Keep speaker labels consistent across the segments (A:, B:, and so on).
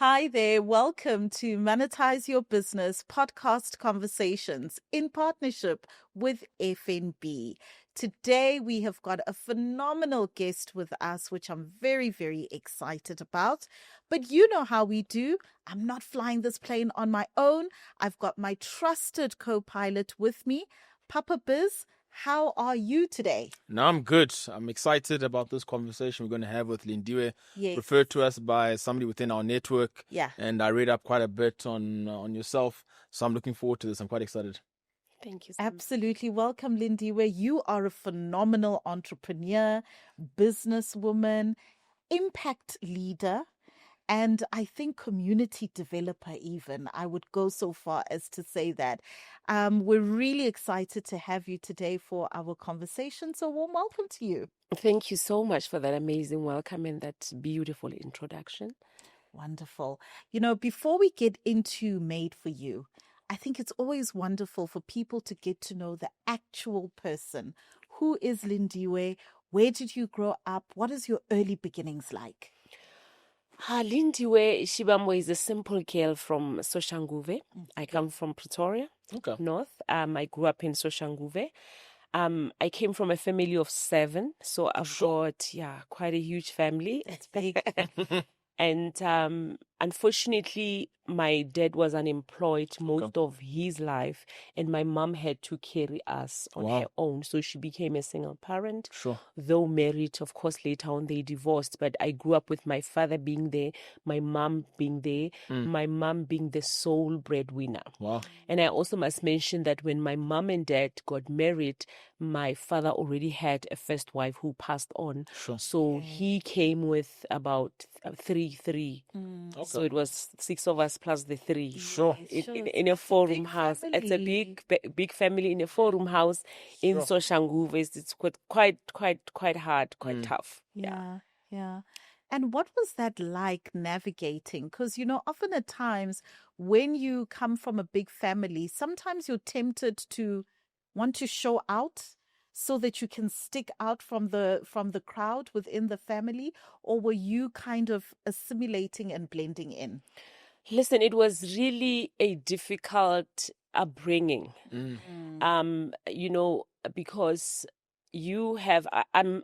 A: Hi there. Welcome to Monetize Your Business podcast conversations in partnership with FNB. Today, we have got a phenomenal guest with us, which I'm very, very excited about. But you know how we do. I'm not flying this plane on my own. I've got my trusted co-pilot with me, Papa Biz. How are you today?
B: No, I'm good. I'm excited about this conversation we're going to have with Lindiwe,
A: Yes.
B: referred to us by somebody within our network.
A: Yeah.
B: And I read up quite a bit on yourself, so I'm looking forward to this. I'm quite excited.
C: Thank you so much.
A: Absolutely. Welcome, Lindiwe. You are a phenomenal entrepreneur, businesswoman, impact leader, and I think community developer even. I would go so far as to say that. We're really excited to have you today for our conversation. So warm welcome to you.
C: Thank you so much for that amazing welcome and that beautiful introduction.
A: Wonderful. You know, before we get into Made for You, I think it's always wonderful for people to get to know the actual person. Who is Lindiwe? Where did you grow up? What is your early beginnings like?
C: Lindiwe Shibambo is a simple girl from Soshanguve. I come from Pretoria, North. I grew up in Soshanguve. I came from a family of 7, so I've got quite a huge family.
A: It's big.
C: And unfortunately, my dad was unemployed most of his life, and my mom had to carry us on her own. So she became a single parent.
B: Sure.
C: Though married, of course, later on they divorced. But I grew up with my father being there, my mom being there, my mom being the sole breadwinner.
B: Wow.
C: And I also must mention that when my mom and dad got married, my father already had a first wife who passed on.
B: Sure.
C: So he came with about three. So it was 6 of us plus the 3.
B: Sure.
C: In a 4-room house. It's a big family in a 4-room house in Soshanguve. It's quite hard, quite tough.
A: Yeah. And what was that like navigating? Because, you know, often at times when you come from a big family, sometimes you're tempted to want to show out so that you can stick out from the crowd within the family, or were you kind of assimilating and blending in?
C: Listen, it was really a difficult upbringing. You know, because I'm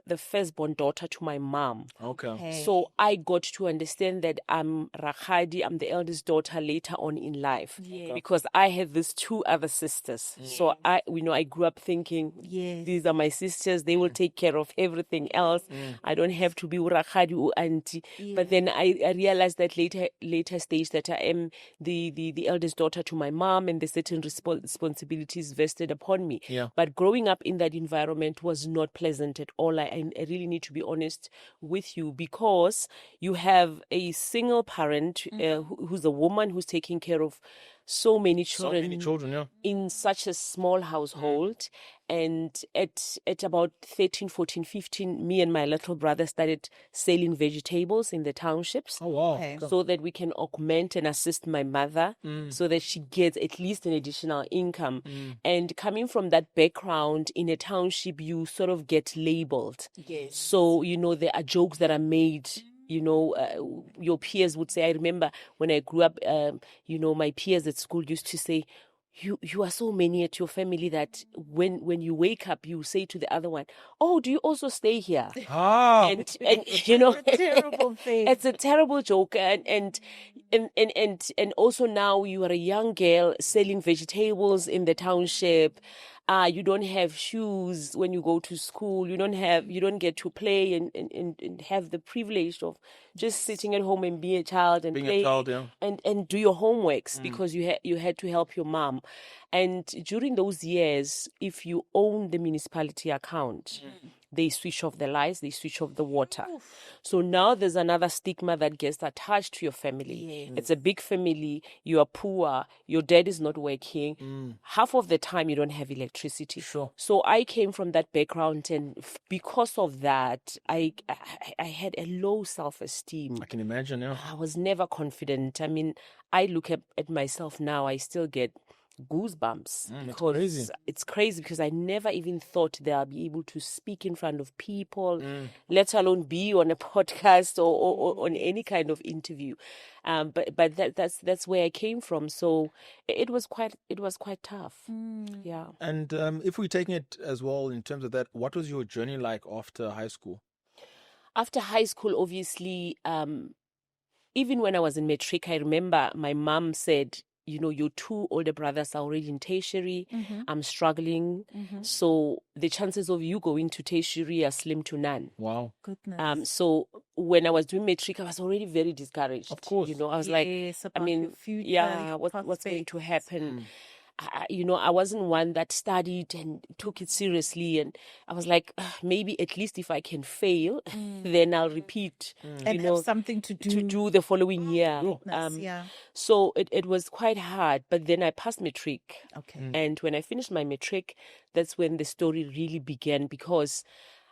C: the firstborn daughter to my mom.
B: Okay.
C: So I got to understand that I'm Rakhadi, I'm the eldest daughter later on in life, because I had these 2 other sisters. So I grew up thinking, these are my sisters, they will take care of everything else. I don't have to be Rakhadi or auntie. But then I realized that later stage that I am the eldest daughter to my mom, and the certain responsibilities vested upon me.
B: Yeah.
C: But growing up in that environment was not pleasant at all. I really need to be honest with you, because you have a single parent who's a woman who's taking care of so many children, in such a small household. And at about 13, 14, 15, me and my little brother started selling vegetables in the townships.
B: Oh, wow.
A: Okay.
C: So that we can augment and assist my mother, so that she gets at least an additional income. And coming from that background in a township, you sort of get labeled.
A: Yes.
C: So, you know, there are jokes that are made. You know, your peers would say, I remember when I grew up, you know, my peers at school used to say, you are so many at your family that when you wake up, you say to the other one, oh, do you also stay here? And you know,
A: It's a terrible thing.
C: It's a terrible joke. And also now you are a young girl selling vegetables in the township. You don't have shoes when you go to school. You don't get to play and have the privilege of just sitting at home and be a child and play and do your homeworks, because you had to help your mom. And during those years, if you own the municipality account, they switch off the lights, they switch off the water. So now there's another stigma that gets attached to your family. It's a big family, you are poor, your dad is not working. Half of the time you don't have electricity.
B: Sure.
C: So I came from that background, and because of that, I had a low self-esteem.
B: I can imagine, yeah.
C: I was never confident. I mean, I look at myself now, I still get goosebumps
B: That's
C: because
B: crazy.
C: it's crazy because I never even thought that I'll be able to speak in front of people,
B: Mm.
C: let alone be on a podcast or on any kind of interview. But that's where I came from. So it was quite tough. Yeah.
B: And if we're taking it as well in terms of that, what was your journey like after high school?
C: After high school, obviously, even when I was in matric, I remember my mom said, you know, your two older brothers are already in tertiary. I'm struggling. So the chances of you going to tertiary are slim to none.
B: Wow.
A: Goodness.
C: So when I was doing matric, I was already very discouraged.
B: Of course.
C: You know, I was
A: Yes,
C: like, I
A: about your
C: mean,
A: future,
C: yeah,
A: your
C: what's going to
A: prospects.
C: happen? You know, I wasn't one that studied and took it seriously. And I was like, maybe at least if I can fail, then I'll repeat,
A: And
C: you
A: have
C: know,
A: something to do.
C: the following year.
A: Goodness, yeah.
C: So it was quite hard. But then I passed matric.
A: Okay.
C: And when I finished my matric, that's when the story really began, because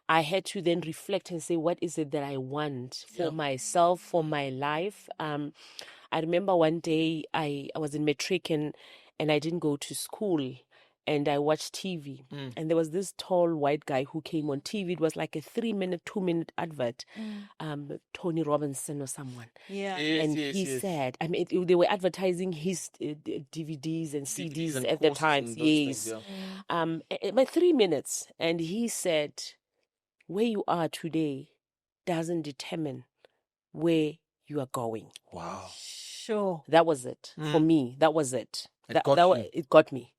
C: I had to then reflect and say, what is it that I want for myself, for my life? I remember one day I was in matric and I didn't go to school, and I watched TV. And there was this tall white guy who came on TV. It was like a 3-minute, 2-minute advert, Tony Robinson or someone.
A: Yeah.
C: And he said, I mean, they were advertising his DVDs and CDs
B: and
C: at the
B: courses
C: time.
B: and those things,
C: Yes. By 3 minutes. And he said, where you are today doesn't determine where you are going.
B: Wow.
A: Sure.
C: That was it for me. That was it.
B: It got you.
C: It got me.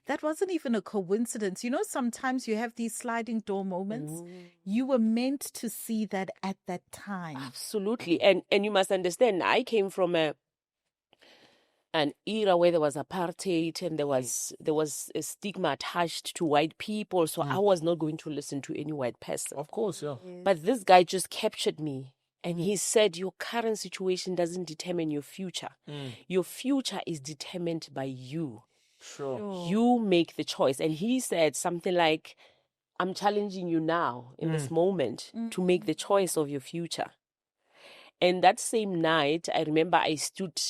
A: That wasn't even a coincidence. You know, sometimes you have these sliding door moments. You were meant to see that at that time.
C: Absolutely. And you must understand, I came from an era where there was apartheid and there was a stigma attached to white people. So I was not going to listen to any white person.
B: Of course, yeah.
C: But this guy just captured me. And he said, your current situation doesn't determine your future. Your future is determined by you.
B: Sure.
C: You make the choice. And he said something like, I'm challenging you now in this moment to make the choice of your future. And that same night, I remember I stood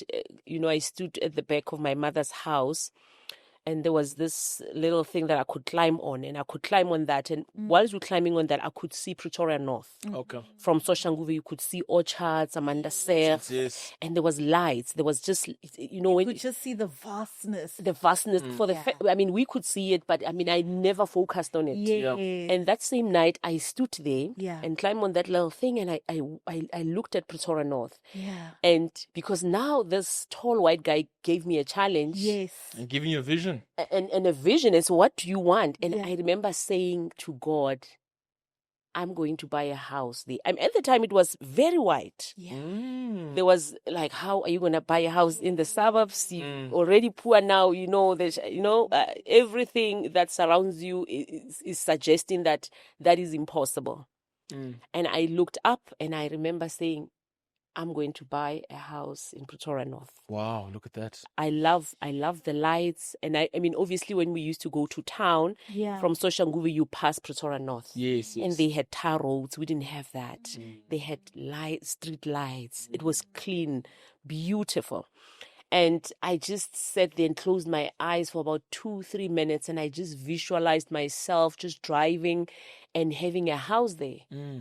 C: at the back of my mother's house, and there was this little thing that I could climb on, and I could climb on that. And whilst we're climbing on that, I could see Pretoria North.
B: Okay.
C: From Soshanguve, you could see orchards, Amanda Surf,
B: Yes.
C: and there was lights. There was just, you know,
A: You could just see the vastness.
C: I mean, we could see it, but I mean, I never focused on it.
A: Yes.
C: And that same night, I stood there
A: Yeah.
C: and climbed on that little thing, and I looked at Pretoria North.
A: Yeah.
C: And because now this tall white guy gave me a challenge.
A: Yes.
B: And giving you a vision.
C: And a vision is, what do you want? And
A: Yeah.
C: I remember saying to God, I'm going to buy a house there. At the time, it was very white.
A: Yeah.
C: There was like, how are you going to buy a house in the suburbs? You're already poor now. You know, everything that surrounds you is suggesting that is impossible. And I looked up and I remember saying, I'm going to buy a house in Pretoria North.
B: Wow, look at that.
C: I love the lights. And I mean, obviously, when we used to go to town from Soshanguve, you pass Pretoria North.
B: Yes.
C: And they had tar roads. We didn't have that. They had street lights. It was clean, beautiful. And I just sat there and closed my eyes for about 2-3 minutes. And I just visualized myself just driving and having a house there.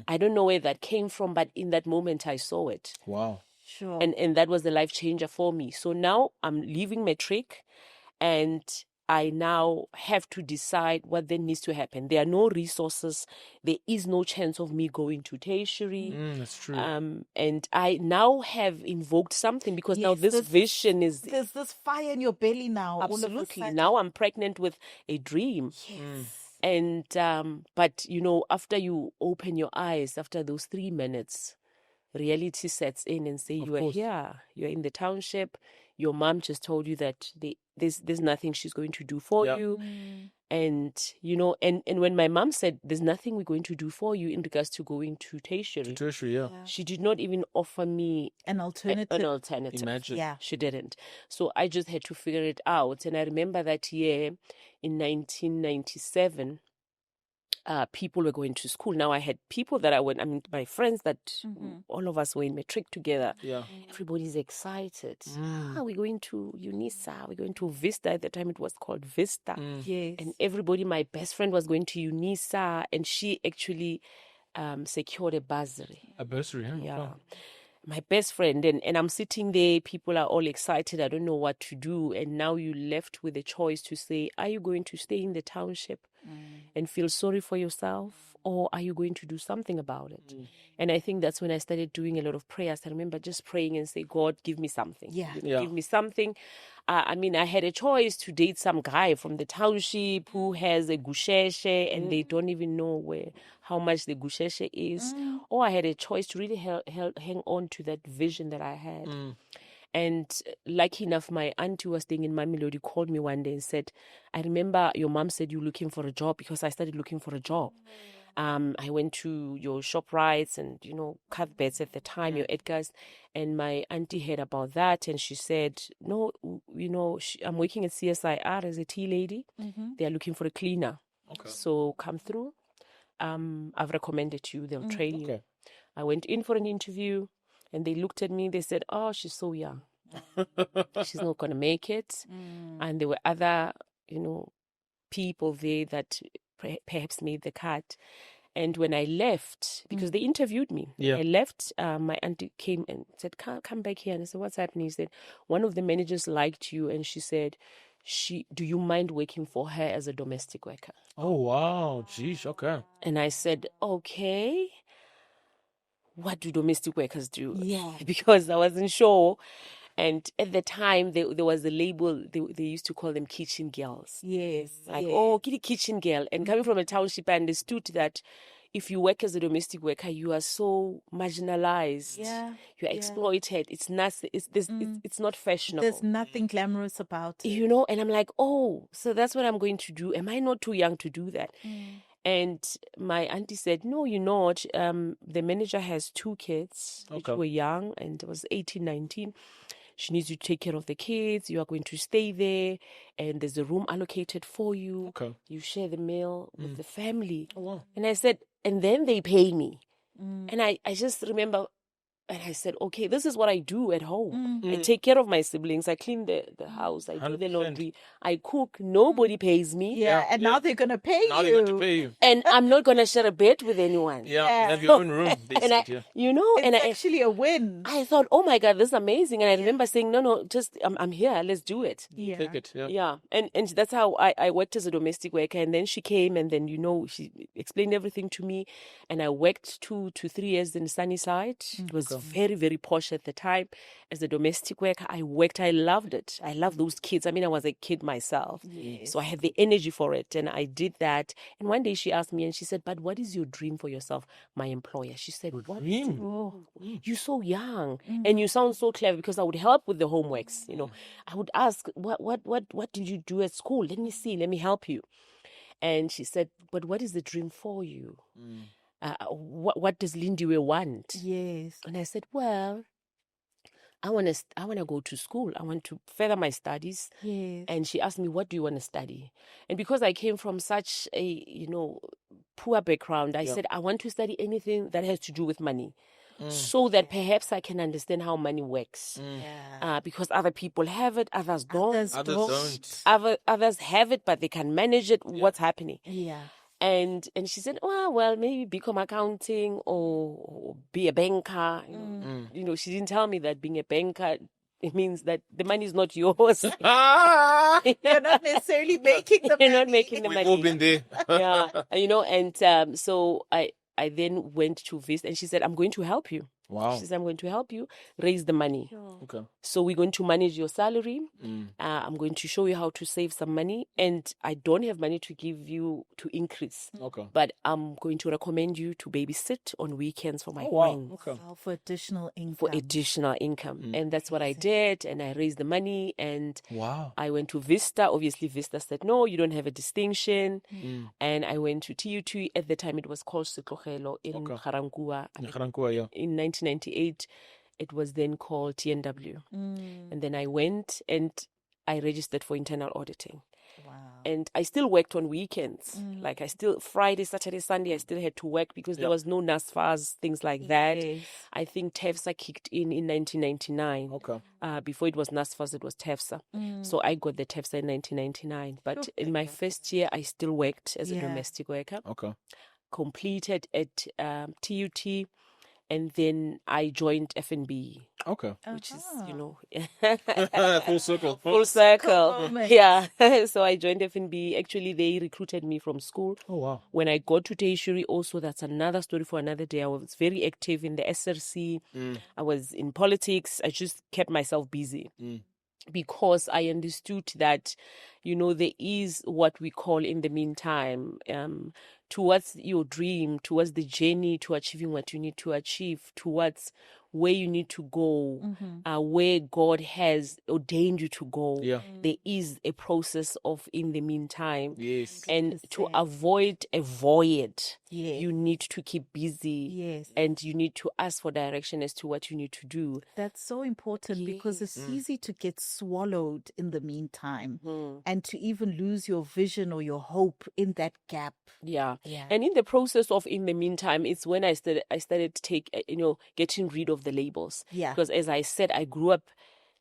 C: I don't know where that came from, but in that moment, I saw it.
B: Wow.
A: Sure.
C: And that was the life changer for me. So now I'm leaving matric, and I now have to decide what then needs to happen. There are no resources. There is no chance of me going to tertiary.
B: That's true.
C: And I now have invoked something, because now
A: Yes,
C: this vision is
A: There's this fire in your belly now. All of a
C: absolutely.
A: sudden.
C: Now I'm pregnant with a dream. And but you know, after you open your eyes, after those 3 minutes, reality sets in and say, you are here, you're in the township. Your mom just told you that there's nothing she's going to do for you. And you know, and when my mom said there's nothing we're going to do for you in regards to going to tertiary, she did not even offer me
A: An alternative.
B: Imagine.
A: Yeah.
C: She didn't. So I just had to figure it out. And I remember that year in 1997, people were going to school. Now I had people that my friends that all of us were in matric together.
B: Yeah.
C: Everybody's excited. We're going to UNISA, we're going to Vista. At the time it was called Vista.
A: Yes.
C: And everybody, my best friend was going to UNISA, and she actually secured a bursary.
B: A bursary, huh?
C: Yeah.
B: Wow.
C: My best friend, and I'm sitting there, people are all excited, I don't know what to do. And now you're left with a choice to say, are you going to stay in the township and feel sorry for yourself, or are you going to do something about it? And I think that's when I started doing a lot of prayers. I remember just praying and say, God, give me something.
A: Yeah.
C: Give me something. I had a choice to date some guy from the township who has a gusheshe, and they don't even know how much the gusheshe is. Or I had a choice to really hang on to that vision that I had. And lucky enough, my auntie was staying in Mamelodi, called me one day and said, I remember your mom said you're looking for a job, because I started looking for a job. I went to your ShopRites and, Cuthberts at the time, your Edgars, and my auntie heard about that, and she said, no, I'm working at CSIR as a tea lady. They are looking for a cleaner.
B: Okay.
C: So come through. I've recommended you. They'll train you.
B: Okay.
C: I went in for an interview, and they looked at me. They said, oh, she's so young. She's not going to make it. And there were other, people there that perhaps made the cut. And when I left, because they interviewed me, I left, my auntie came and said, come back here. And I said, what's happening? He said, one of the managers liked you, and she said, do you mind working for her as a domestic worker?
B: Oh, wow. Geez, okay.
C: And I said, okay. What do domestic workers do?
A: Yeah.
C: Because I wasn't sure. And at the time, there was a label, they used to call them kitchen girls.
A: Yes.
C: Like,
A: yes.
C: oh, kitchen girl. And coming from a township, I understood that if you work as a domestic worker, you are so marginalized.
A: Yeah.
C: You're exploited. It's not, it's not fashionable.
A: There's nothing glamorous about it.
C: And I'm like, oh, so that's what I'm going to do. Am I not too young to do that? And my auntie said, no, you're not. The manager has 2 kids, which were young, and it was 18, 19. She needs you to take care of the kids. You are going to stay there, and there's a room allocated for you.
B: Okay.
C: You share the meal with the family.
B: Oh, wow.
C: And I said, and then they pay me. And I just remember, and I said, okay, this is what I do at home. I take care of my siblings. I clean the house. I do the
B: 100%.
C: laundry. I cook. Nobody pays me.
A: Yeah, and now they're going to pay
B: Now
A: you.
B: they're going to pay you.
C: And I'm not going to share a bed with anyone.
B: Yeah. Have your own room.
C: And
A: It's actually a win.
C: I thought, oh my God, this is amazing. And I remember saying, no, just, I'm here. Let's do it.
A: Yeah.
B: Take it. Yeah.
C: Yeah. And that's how I worked as a domestic worker. And then she came, and then, she explained everything to me. And I worked 2 to 3 years in Sunnyside. It was very, very posh at the time. As a domestic worker, I worked. I loved it. I love those kids. I was a kid myself.
A: Yes.
C: So I had the energy for it. And I did that. And one day she asked me, and she said, but what is your dream for yourself? My employer. She said, what?
B: Dream?
C: Oh, you're so young. And you sound so clever, because I would help with the homeworks. I would ask, what did you do at school? Let me see. Let me help you. And she said, but what is the dream for you? What does Lindiwe want?
A: Yes.
C: And I said, well, I want to go to school. I want to further my studies.
A: Yes.
C: And she asked me, what do you want to study? And because I came from such a, poor background, I said, I want to study anything that has to do with money. So that perhaps I can understand how money works.
A: Yeah.
C: Because other people have it, others don't.
B: Others don't.
C: Others have it, but they can manage it. What's happening?
A: Yeah.
C: And she said, well, maybe become accounting or be a banker. She didn't tell me that being a banker, it means that the money is not yours.
A: You're not necessarily making the money.
C: You're not making the
B: We've
C: money.
B: all been there.
C: And so I then went to Vista, and she said, I'm going to help you.
B: Wow.
C: She said, I'm going to help you raise the money.
B: Okay.
C: So we're going to manage your salary. I'm going to show you how to save some money. And I don't have money to give you to increase.
B: Okay.
C: But I'm going to recommend you to babysit on weekends for my
B: Oh, wow.
C: friends.
B: Okay.
A: Oh, for additional income.
C: For additional income. And that's what I did. And I raised the money, and
B: Wow.
C: I went to Vista. Obviously, Vista said, no, you don't have a distinction. And I went to TUT. At the time, it was called Setlogelo in Garankuwa. In 1998, it was then called TNW. And then I went and I registered for internal auditing.
A: Wow.
C: And I still worked on weekends. Like Friday, Saturday, Sunday, I still had to work because there was no NASFAS, things like that.
A: Yes.
C: I think TEFSA kicked in 1999.
B: Okay.
C: Before it was NASFAS, it was TEFSA. So I got the TEFSA in 1999. But in my first year, I still worked as a domestic worker.
B: Okay.
C: Completed at TUT, and then I joined F&B.
B: Okay.
C: Which is,
B: Full circle.
C: full circle.
A: moment.
C: Yeah. So I joined F&B. Actually, they recruited me from school.
B: Oh, wow.
C: When I got to tertiary, also, that's another story for another day. I was very active in the SRC. I was in politics. I just kept myself busy. Because I understood that, there is what we call in the meantime, towards your dream, towards the journey to achieving what you need to achieve, towards where you need to go, where God has ordained you to go.
B: Yeah.
C: There is a process of in the meantime.
B: Yes.
C: And to avoid a void,
A: Yes.
C: you need to keep busy.
A: Yes.
C: And you need to ask for direction as to what you need to do.
A: That's so important because it's easy to get swallowed in the meantime and to even lose your vision or your hope in that gap.
C: Yeah.
A: Yeah.
C: And in the process of in the meantime, it's when I started to take, getting rid of the labels.
A: Yeah.
C: Because as I said, I grew up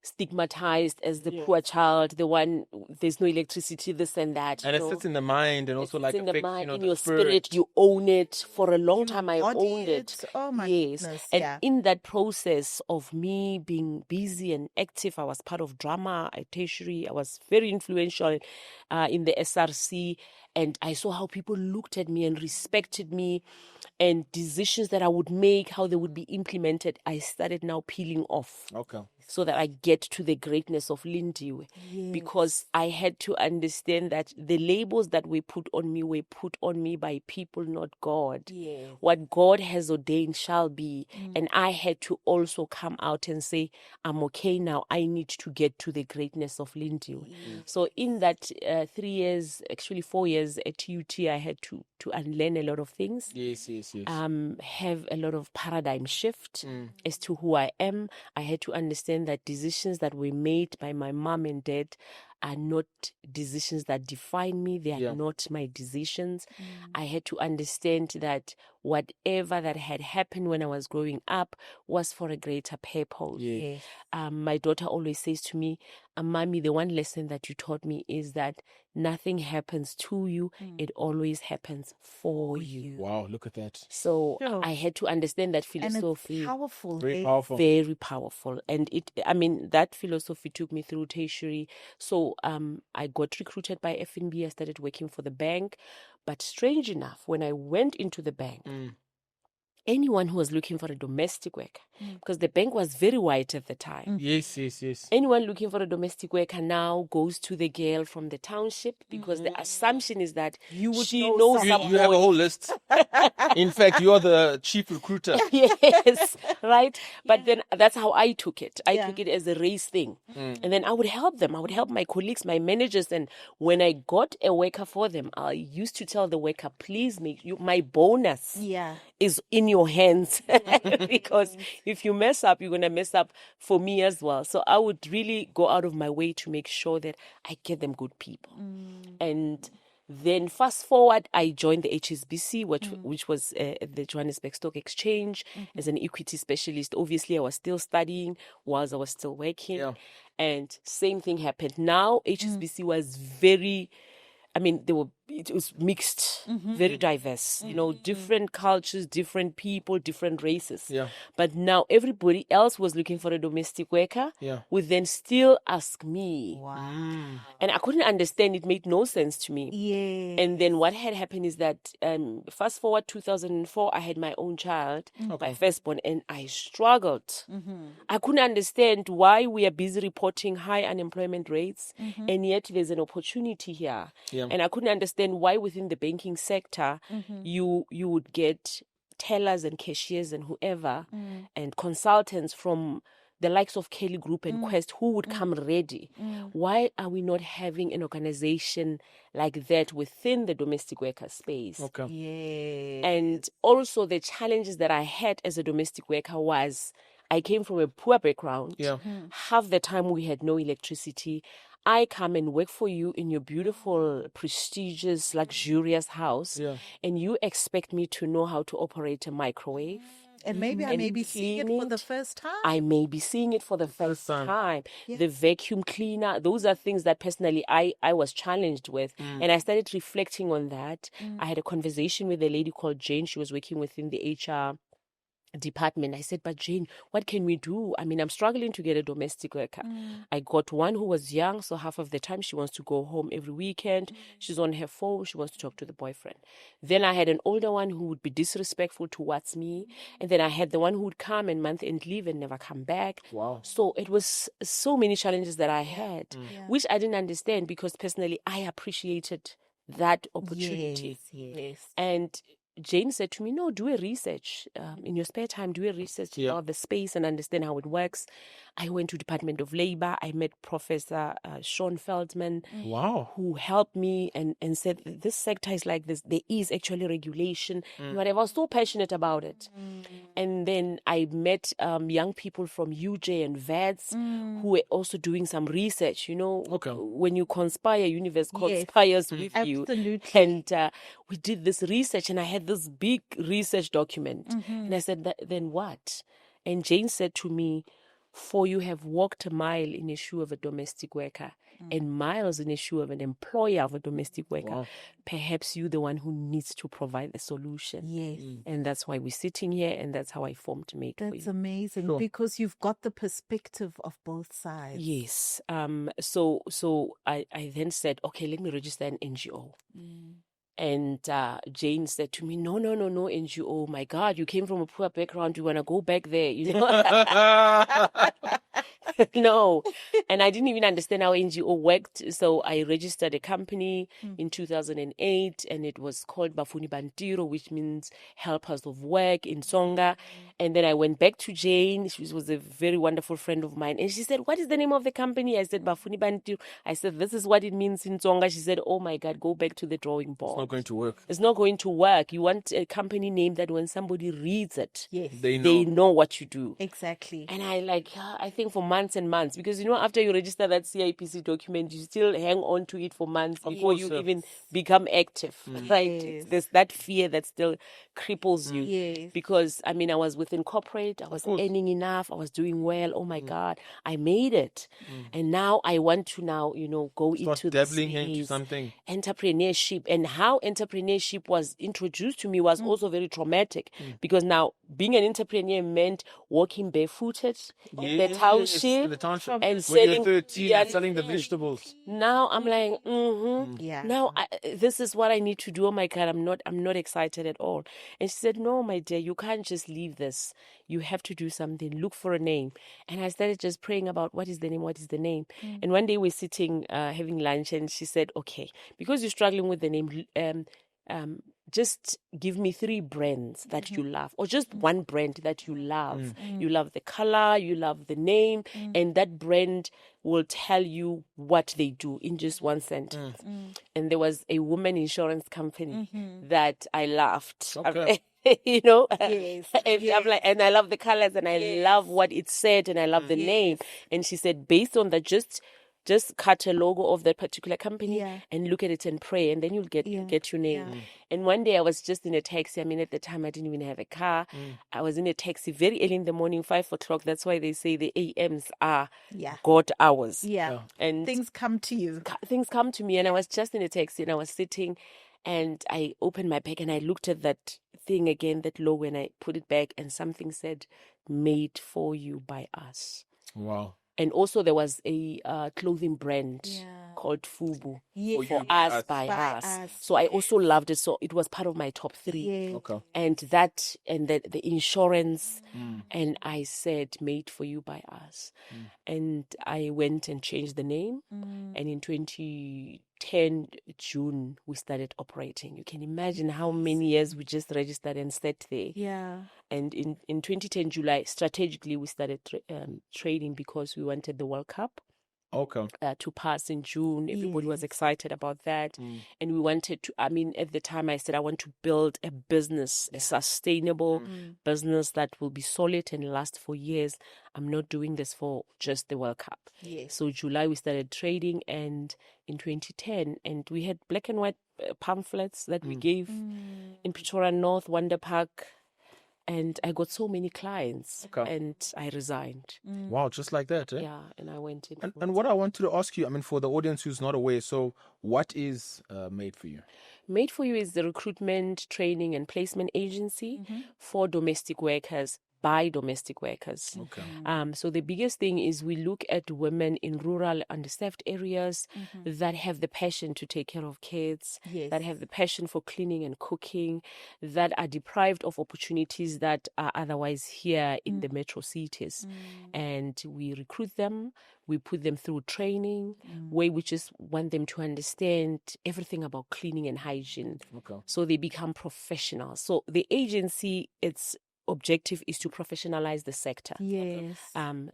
C: stigmatized as the poor child, the one, there's no electricity, this and that.
B: And it sits in the mind and also
C: It's
B: like
C: in the
B: affects,
C: mind, in
B: the
C: your spirit, you own it. For a long time, I
A: embody
C: owned it.
A: Oh my
C: Yes.
A: goodness.
C: And
A: Yeah.
C: in that process of me being busy and active, I was part of drama at tertiary. I was very influential in the SRC. And I saw how people looked at me and respected me, and decisions that I would make, how they would be implemented. I started now peeling off.
B: Okay.
C: So that I get to the greatness of Lindiwe. Because I had to understand that the labels that were put on me by people, not God.
A: Yes.
C: What God has ordained shall be. And I had to also come out and say, I'm okay now. I need to get to the greatness of Lindiwe. So in that 3 years, actually 4 years at TUT, I had to unlearn a lot of things.
B: Yes.
C: Have a lot of paradigm shift as to who I am. I had to understand that decisions that were made by my mom and dad are not decisions that define me. They are not my decisions. I had to understand that whatever that had happened when I was growing up was for a greater purpose.
A: Yes.
C: My daughter always says to me, Mommy, the one lesson that you taught me is that nothing happens to you, it always happens for you.
B: Wow, look at that.
C: So
A: Sure.
C: I had to understand that
A: And
C: philosophy.
A: it's powerful.
B: Very
A: eh?
B: powerful.
C: Very powerful. And that philosophy took me through tertiary. So I got recruited by F&B. I started working for the bank. But strange enough, when I went into the bank, anyone who was looking for a domestic worker, because the bank was very white at the time.
B: Yes.
C: Anyone looking for a domestic worker now goes to the girl from the township, because the assumption is that
A: You would
C: she
A: know
C: knows
A: someone.
B: You have a whole list. In fact, you are the chief recruiter.
C: Yes, right. But then that's how I took it. I
A: Yeah.
C: took it as a race thing. And then I would help them. I would help my colleagues, my managers. And when I got a worker for them, I used to tell the worker, please my bonus
A: Yeah.
C: is in your hands. Because if you mess up, you're going to mess up for me as well. So I would really go out of my way to make sure that I get them good people. And then fast forward, I joined the HSBC, which was the Johannesburg Stock Exchange, as an equity specialist. Obviously, I was still studying whilst I was still working.
B: Yeah.
C: And same thing happened. Now, HSBC was it was mixed, very diverse, different cultures, different people, different races.
B: Yeah.
C: But now everybody else was looking for a domestic worker,
B: Yeah.
C: would then still ask me.
A: Wow.
C: And I couldn't understand. It made no sense to me.
A: Yeah.
C: And then what had happened is that fast forward 2004, I had my own child, my firstborn, and I struggled. I couldn't understand why we are busy reporting high unemployment rates, and yet there's an opportunity here.
B: Yeah.
C: And I couldn't understand why within the banking sector you would get tellers and cashiers and whoever and consultants from the likes of Kelly Group and Quest who would come ready. Why are we not having an organization like that within the domestic worker space?
B: Okay.
A: Yeah.
C: And also the challenges that I had as a domestic worker was I came from a poor background.
B: Yeah.
C: Half the time we had no electricity. I come and work for you in your beautiful, prestigious, luxurious house,
B: Yeah.
C: and you expect me to know how to operate a microwave
A: And maybe I
C: and
A: may be seeing it
C: clean
A: for the
C: it.
A: first time.
C: I may be seeing it for the first time.
A: Yeah.
C: The vacuum cleaner, those are things that personally I was challenged with. And I started reflecting on that. I had a conversation with a lady called Jane. She was working within the HR department. I said, but Jane, what can we do? I mean, I'm struggling to get a domestic worker. I got one who was young, so half of the time she wants to go home every weekend. She's on her phone, she wants to talk to the boyfriend. Then I had an older one who would be disrespectful towards me, and then I had the one who would come and month end leave and never come back.
B: Wow.
C: So it was so many challenges that I had, which I didn't understand because personally I appreciated that opportunity.
A: Yes.
C: And Jane said to me, no, do a research. In your spare time, do a research about the space and understand how it works. I went to Department of Labor. I met Professor Sean Feldman,
B: Wow.
C: who helped me and said, this sector is like this. There is actually regulation. Whatever. I was so passionate about it. And then I met young people from UJ and VEDS who were also doing some research. You know, when you conspire, universe conspires with you.
A: Absolutely.
C: And we did this research, and I had this big research document. And I said, then what? And Jane said to me, for you have walked a mile in the shoe of a domestic worker and miles in the shoe of an employer of a domestic worker. Perhaps you're the one who needs to provide the solution.
A: Yes.
C: And that's why we're sitting here, and that's how I formed Made for
A: That's
C: You.
A: amazing because you've got the perspective of both sides.
C: Yes. So I then said, okay, let me register an NGO. And Jane said to me, no, NGO. My God, you came from a poor background. You want to go back there, you know? No. And I didn't even understand how NGO worked. So I registered a company in 2008, and it was called Bafuni Bantiro, which means helpers of work in Tsonga. And then I went back to Jane. She was a very wonderful friend of mine. And she said, what is the name of the company? I said, Bafuni Bantiro. I said, this is what it means in Tsonga. She said, oh my God, go back to the drawing board.
B: It's not going to work.
C: It's not going to work. You want a company name that when somebody reads it,
B: They
C: they know what you do.
A: Exactly.
C: And I think for months and months, because, you know, after you register that CIPC document, you still hang on to it for months before you even become active, right?
A: Yes.
C: There's that fear that still cripples you.
A: Yes.
C: Because, I mean, I was within corporate, I was earning enough, I was doing well. Oh my God, I made it. And now I want to go
B: Start
C: into
B: dabbling
C: this
B: into something.
C: entrepreneurship. And how entrepreneurship was introduced to me was also very traumatic, because now being an entrepreneur meant walking barefooted in the township,
B: In the township.
C: and
B: When
C: selling,
B: you're 13 and selling the vegetables.
C: now I'm like,
A: Yeah.
C: now this is what I need to do. Oh my God, I'm not excited at all. And she said, no, my dear, you can't just leave this. You have to do something. Look for a name. And I started just praying about what is the name. And one day we're sitting having lunch, and she said, okay, because you're struggling with the name, just give me 3 brands that you love, or just one brand that you love. You love the color, you love the name, and that brand will tell you what they do in just one sentence. And there was a woman insurance company that I loved.
B: Okay.
C: You know,
A: Yes.
C: I'm like, and I love the colors, and I love what it said, and I love the name. And she said, based on that, just cut a logo of that particular company and look at it and pray, and then you'll get your name. And one day I was just in a taxi. I mean, at the time I didn't even have a car. I was in a taxi very early in the morning, 5 o'clock. That's why they say the AMs are God hours.
A: Yeah.
C: And
A: things come to you.
C: Things come to me, and I was just in a taxi, and I was sitting, and I opened my bag, and I looked at that thing again, that logo, and I put it back, and something said, made for you by us.
B: Wow.
C: And also there was a clothing brand called Fubu, for us, by us. So I also loved it. So it was part of my top 3.
A: Yeah.
B: Okay.
C: And that, and the insurance, and I said, made for you by us. And I went and changed the name. And in 2010 June, we started operating. You can imagine how many years we just registered and sat there.
A: Yeah.
C: And in 2010 July, strategically, we started trading because we wanted the World Cup.
B: Okay.
C: To pass in June. Everybody was
A: Yes.
C: excited about that. And we wanted to, at the time I said, I want to build a business, a sustainable business that will be solid and last for years. I'm not doing this for just the World Cup.
A: Yes.
C: So July we started trading, and in 2010, and we had black and white pamphlets that we gave in Pretoria North, Wonder Park. And I got so many clients,
B: Okay.
C: and I resigned.
B: Wow, just like that, eh?
C: Yeah, and I went in.
B: And what I wanted to ask you, for the audience who's not aware, so what is Made for You?
C: Made for You is the recruitment, training, and placement agency for domestic workers by domestic workers.
B: Okay.
C: So the biggest thing is we look at women in rural, underserved areas that have the passion to take care of kids,
A: Yes.
C: that have the passion for cleaning and cooking, that are deprived of opportunities that are otherwise here in the metro cities. And we recruit them. We put them through training, where we just want them to understand everything about cleaning and hygiene.
B: Okay.
C: So they become professionals. So the agency, its objective is to professionalize the sector.
A: Yes.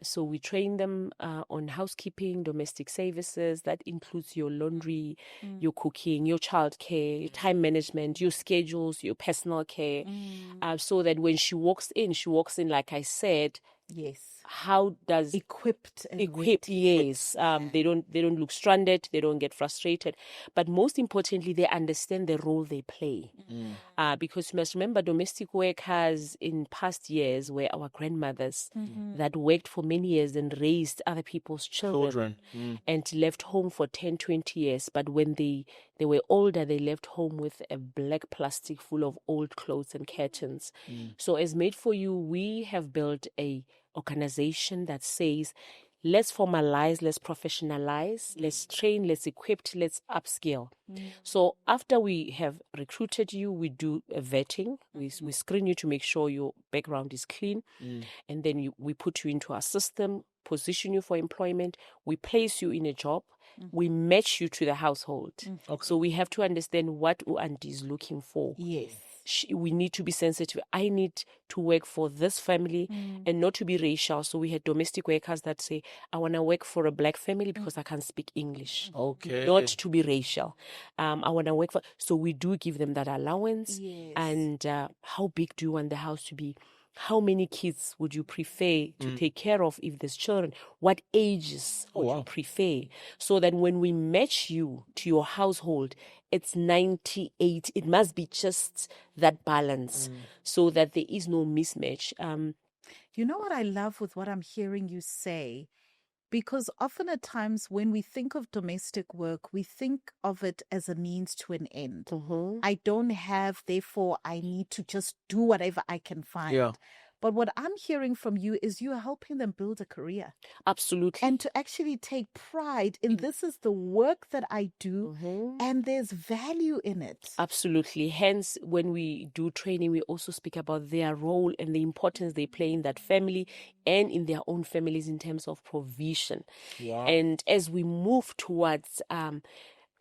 C: So we train them on housekeeping, domestic services. That includes your laundry, your cooking, your childcare, your time management, your schedules, your personal care. So that when she walks in, like I said,
A: Yes.
C: how does
A: Equipped. And
C: equipped?
A: ready.
C: Yes. They don't look stranded. They don't get frustrated. But most importantly, they understand the role they play. Because you must remember, domestic workers in past years were our grandmothers that worked for many years and raised other people's children. And left home for 10, 20 years. But when they were older, they left home with a black plastic full of old clothes and curtains. So as Made for You, we have built a organization that says, let's formalize, let's professionalize, let's train, let's equip, let's upskill. So after we have recruited you, we do a vetting. We screen you to make sure your background is clean. And then we put you into our system, position you for employment. We place you in a job. We match you to the household.
B: Okay.
C: So we have to understand what Uandi is looking for.
A: Yes.
C: We need to be sensitive. I need to work for this family and not to be racial. So we had domestic workers that say, I want to work for a black family because I can speak English.
B: Okay.
C: Not to be racial. I want to work for... So we do give them that allowance.
A: Yes.
C: And how big do you want the house to be? How many kids would you prefer to take care of if there's children? What ages would you prefer? So that when we match you to your household, it's 98. It must be just that balance so that there is no mismatch.
A: You know what I love with what I'm hearing you say? Because often at times when we think of domestic work, we think of it as a means to an end. I don't have, therefore I need to just do whatever I can find.
B: Yeah.
A: But what I'm hearing from you is you are helping them build a career.
C: Absolutely.
A: And to actually take pride in this is the work that I do and there's value in it.
C: Absolutely. Hence, when we do training, we also speak about their role and the importance they play in that family and in their own families in terms of provision.
B: Wow.
C: And as we move towards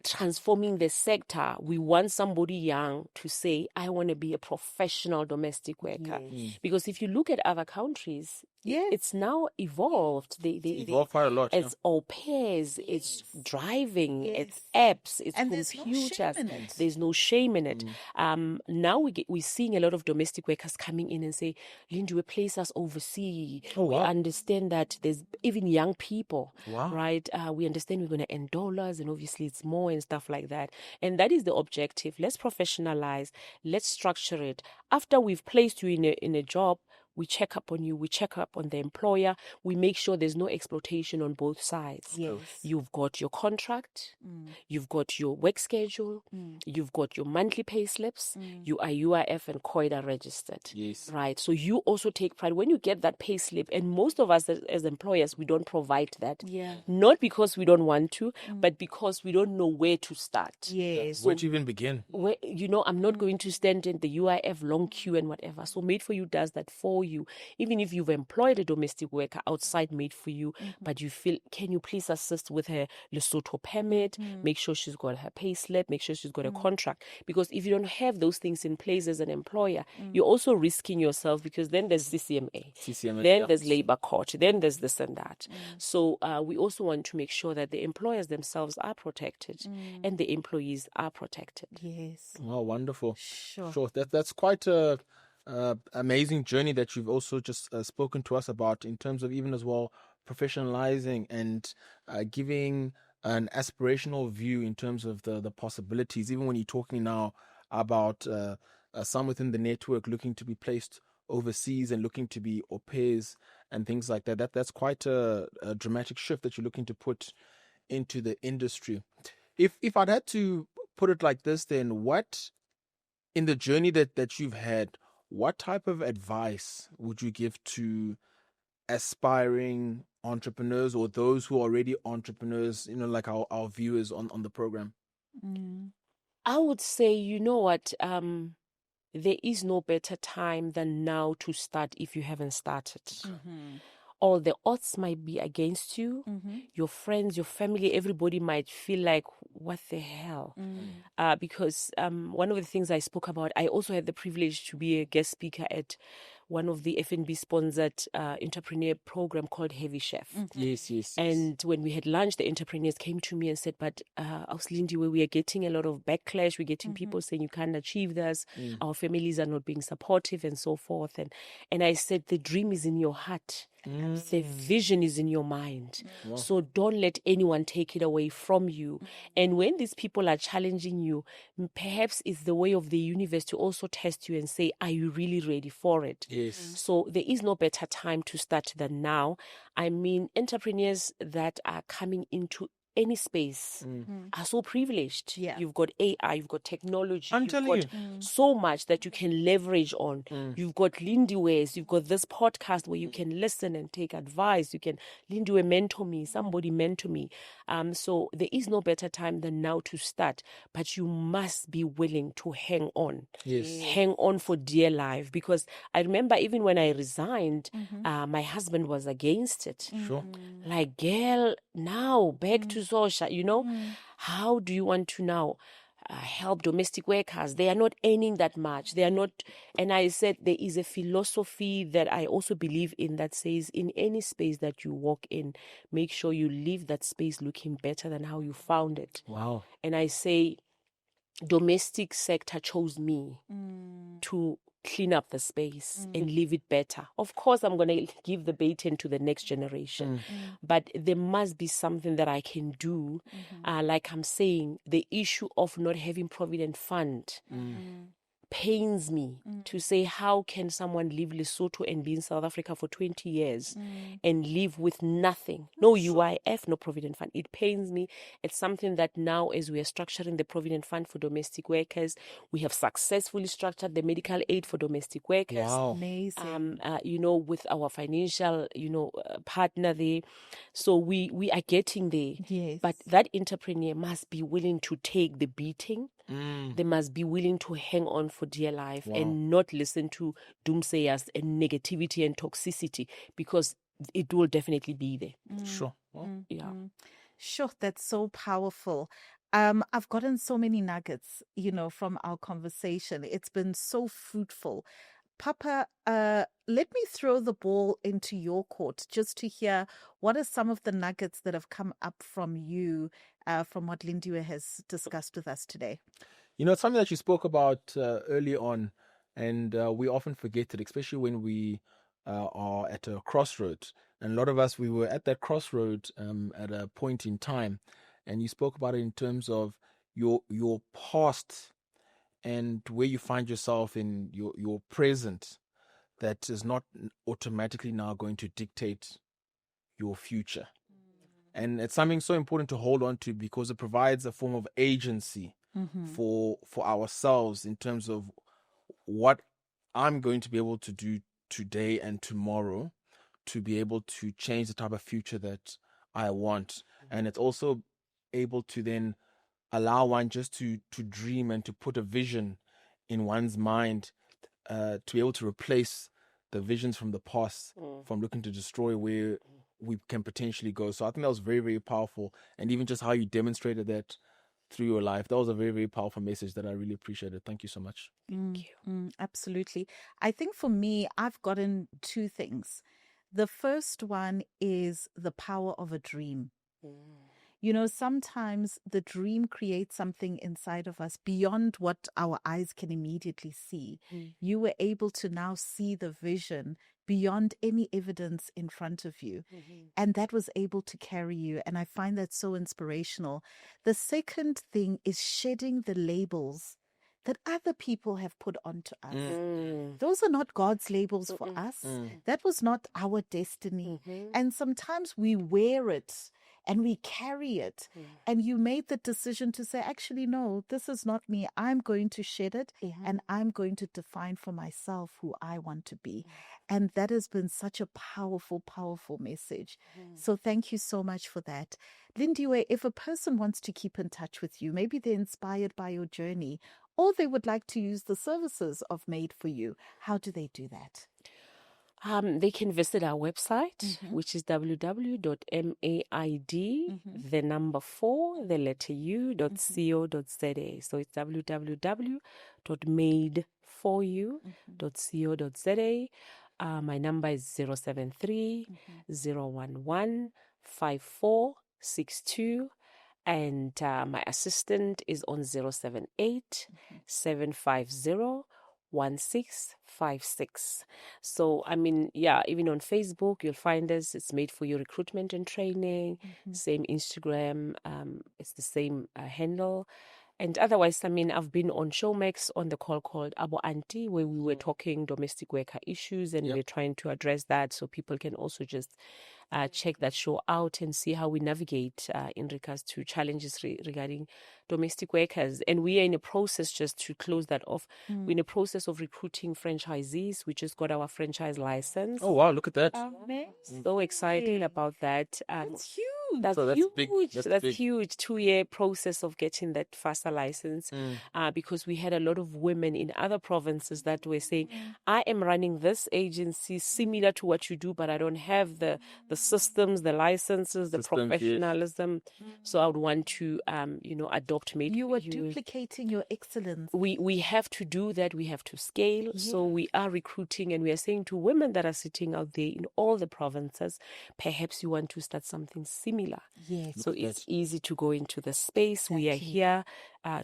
C: transforming the sector, we want somebody young to say, I want to be a professional domestic worker. Because if you look at other countries, it's now evolved. They
B: evolved quite a lot.
C: It's au pairs, it's driving, it's apps, it's
A: and
C: computers.
A: There's no shame in it.
C: Now we're seeing a lot of domestic workers coming in and say, Lindiwe, place us overseas. We understand that there's even young people, right? We understand we're going to earn dollars and obviously it's more and stuff like that. And that is the objective. Let's professionalize. Let's structure it. After we've placed you in a job, we check up on you. We check up on the employer. We make sure there's no exploitation on both sides.
A: Yes.
C: You've got your contract. You've got your work schedule. You've got your monthly pay slips. You are UIF and COIDA registered.
B: Yes.
C: Right. So you also take pride when you get that pay slip. And most of us as employers, we don't provide that.
A: Yeah.
C: Not because we don't want to, but because we don't know where to start.
A: Yes.
B: Where to even begin?
C: I'm not going to stand in the UIF long queue and whatever. So Made for You does that for for you. Even if you've employed a domestic worker outside made for you, but you feel, can you please assist with her Lesotho permit? Make sure she's got her pay slip, make sure she's got a contract. Because if you don't have those things in place as an employer, you're also risking yourself, because then there's CCMA, then there's labor court, then there's this and that. So we also want to make sure that the employers themselves are protected and the employees are protected.
A: Yes.
B: Oh, wonderful.
A: Sure.
B: That's quite a amazing journey that you've also just spoken to us about, in terms of even as well professionalizing and giving an aspirational view in terms of the possibilities. Even when you're talking now about some within the network looking to be placed overseas and looking to be au pairs and things like that. That's quite a dramatic shift that you're looking to put into the industry. If I'd had to put it like this, then what, in the journey that you've had, what type of advice would you give to aspiring entrepreneurs or those who are already entrepreneurs, like our viewers on the program?
C: I would say, you know what, there is no better time than now to start if you haven't started. All the odds might be against you. Your friends, your family, everybody might feel like, what the hell? Because one of the things I spoke about, I also had the privilege to be a guest speaker at one of the FNB sponsored entrepreneur program called Heavy Chef.
B: Yes.
C: And when we had lunch, the entrepreneurs came to me and said, but Lindiwe, we are getting a lot of backlash. We're getting people saying you can't achieve this. Our families are not being supportive and so forth. And I said, the dream is in your heart. The vision is in your mind. So don't let anyone take it away from you. And when these people are challenging you, perhaps it's the way of the universe to also test you and say, are you really ready for it?
B: Yes.
C: So there is no better time to start than now. I mean, entrepreneurs that are coming into any space are so privileged.
A: Yeah.
C: You've got AI, you've got technology,
B: I'm
C: you've
B: telling
C: got so much that you can leverage on. You've got Lindiwe's, you've got this podcast where you can listen and take advice. You can Lindiwe mentor me, somebody mentor me. So there is no better time than now to start, but you must be willing to hang on.
B: Yes.
C: Hang on for dear life, because I remember even when I resigned, my husband was against it.
B: Sure.
C: Like, girl, now back to Sosha, how do you want to now help domestic workers? They are not earning that much. They are not. And I said, there is a philosophy that I also believe in that says, in any space that you walk in, make sure you leave that space looking better than how you found it.
B: Wow.
C: And I say, domestic sector chose me to clean up the space and leave it better. Of course, I'm going to give the baton to the next generation, but there must be something that I can do. Like I'm saying, the issue of not having provident fund pains me to say, how can someone leave Lesotho and be in South Africa for 20 years and live with nothing? No UIF, no provident fund. It pains me. It's something that now, as we are structuring the provident fund for domestic workers, we have successfully structured the medical aid for domestic workers.
B: Wow.
A: Amazing.
C: With our financial, partner there. So we are getting there.
A: Yes.
C: But that entrepreneur must be willing to take the beating. They must be willing to hang on for dear life and not listen to doomsayers and negativity and toxicity, because it will definitely be there.
B: Sure. Well,
C: Yeah.
A: Sure, that's so powerful. I've gotten so many nuggets, from our conversation. It's been so fruitful. Papa, let me throw the ball into your court just to hear what are some of the nuggets that have come up from you, from what Lindiwe has discussed with us today.
B: it's something that you spoke about early on, and we often forget it, especially when we are at a crossroad. And a lot of us, we were at that crossroad at a point in time, and you spoke about it in terms of your past and where you find yourself in your present, that is not automatically now going to dictate your future. And it's something so important to hold on to, because it provides a form of agency for ourselves in terms of what I'm going to be able to do today and tomorrow to be able to change the type of future that I want. And it's also able to then allow one just to dream and to put a vision in one's mind, to be able to replace the visions from the past, from looking to destroy where we can potentially go. So I think that was very, very powerful. And even just how you demonstrated that through your life, that was a very, very powerful message that I really appreciated. Thank you so much.
C: Thank you.
A: Absolutely. I think for me, I've gotten two things. The first one is the power of a dream. You know, sometimes the dream creates something inside of us beyond what our eyes can immediately see. You were able to now see the vision beyond any evidence in front of you. And that was able to carry you. And I find that so inspirational. The second thing is shedding the labels that other people have put onto us. Those are not God's labels for us. That was not our destiny. And sometimes we wear it and we carry it. And you made the decision to say, actually, no, this is not me. I'm going to shed it and I'm going to define for myself who I want to be. And that has been such a powerful, powerful message. So thank you so much for that. Lindiwe, if a person wants to keep in touch with you, maybe they're inspired by your journey, or they would like to use the services of Made for You, how do they do that?
C: They can visit our website, which is www.maid, the number 4, the letter u.co.za. So it's www.madeforyou.co.za. My number is 073 011 5462. And my assistant is on 078 750 1656. So, I mean, yeah, even on Facebook, you'll find us. It's Made for You Recruitment and Training. Same Instagram. It's the same handle. And otherwise, I mean, I've been on Showmax on the call called Abo Auntie, where we were talking domestic worker issues, and we're trying to address that, so people can also just check that show out and see how we navigate in regards to challenges regarding domestic workers. And we are in a process, just to close that off, we're in a process of recruiting franchisees. We just got our franchise license.
B: Oh, wow, look at that.
C: So excited about that.
A: That's huge.
C: That's
B: So that's
C: huge.
B: big.
C: That's
B: big.
C: huge. 2-year process of getting that FASA license, because we had a lot of women in other provinces that were saying, I am running this agency similar to what you do, but I don't have the systems, the licenses, the professionalism. So I would want to, adopt Made.
A: You are duplicating your excellence.
C: We have to do that. We have to scale. So we are recruiting, and we are saying to women that are sitting out there in all the provinces, perhaps you want to start something similar.
A: Yes.
C: So it's easy to go into the space. We are here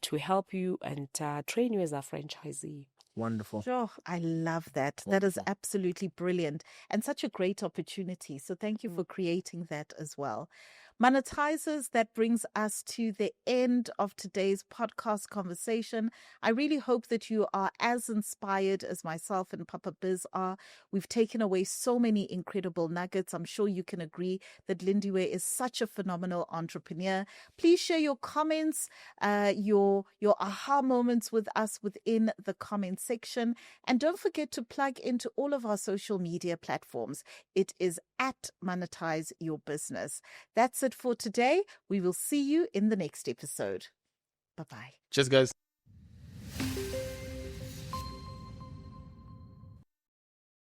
C: to help you and train you as a franchisee.
B: Wonderful.
A: Sure. I love that. That is absolutely brilliant and such a great opportunity. So thank you for creating that as well. Monetizers, that brings us to the end of today's podcast conversation. I really hope that you are as inspired as myself and Papa Biz are. We've taken away so many incredible nuggets. I'm sure you can agree that Lindiwe is such a phenomenal entrepreneur. Please share your comments, your aha moments with us within the comment section. And don't forget to plug into all of our social media platforms. It is at Monetize Your Business. That's it for today. We will see you in the next episode. Bye-bye.
B: Cheers, guys.